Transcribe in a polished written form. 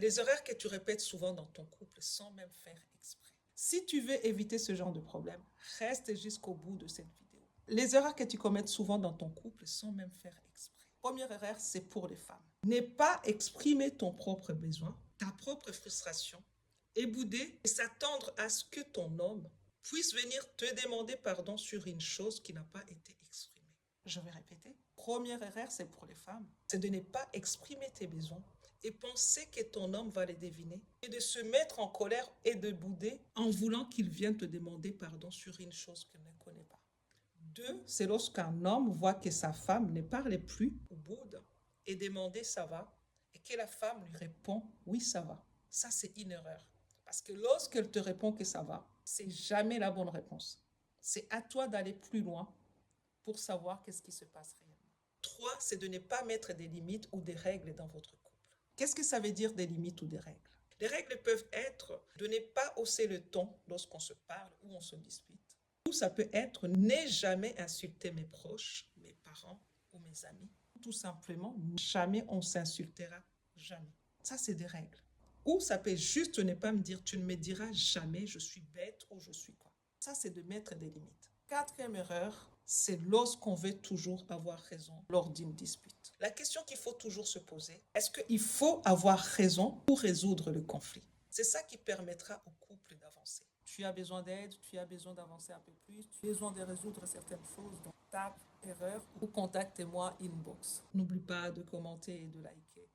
Les erreurs que tu répètes souvent dans ton couple sans même faire exprès. Si tu veux éviter ce genre de problème, reste jusqu'au bout de cette vidéo. Les erreurs que tu commets souvent dans ton couple sans même faire exprès. Première erreur, c'est pour les femmes. Ne pas exprimer ton propre besoin, ta propre frustration, et bouder et s'attendre à ce que ton homme puisse venir te demander pardon sur une chose qui n'a pas été exprimée. Je vais répéter. Première erreur, c'est pour les femmes. C'est de ne pas exprimer tes besoins et penser que ton homme va les deviner et de se mettre en colère et de bouder en voulant qu'il vienne te demander pardon sur une chose qu'il ne connaît pas. Deux, c'est lorsqu'un homme voit que sa femme ne parle plus ou boude et demande ça va et que la femme lui répond oui ça va. Ça c'est une erreur. Parce que lorsqu'elle te répond que ça va, c'est jamais la bonne réponse. C'est à toi d'aller plus loin pour savoir qu'est-ce qui se passe réellement. Trois, c'est de ne pas mettre des limites ou des règles dans votre couple. Qu'est-ce que ça veut dire des limites ou des règles? Les règles peuvent être de ne pas hausser le ton lorsqu'on se parle ou on se dispute. Ou ça peut être ne jamais insulter mes proches, mes parents ou mes amis. Tout simplement, jamais on s'insultera, jamais. Ça, c'est des règles. Ou ça peut juste ne pas me dire, tu ne me diras jamais je suis bête ou je suis quoi. Ça, c'est de mettre des limites. Quatrième erreur, c'est lorsqu'on veut toujours avoir raison lors d'une dispute. La question qu'il faut toujours se poser, est-ce qu'il faut avoir raison pour résoudre le conflit? C'est ça qui permettra au couple d'avancer. Tu as besoin d'aide, tu as besoin d'avancer un peu plus, tu as besoin de résoudre certaines choses, donc tape, erreur ou contacte-moi inbox. N'oublie pas de commenter et de liker.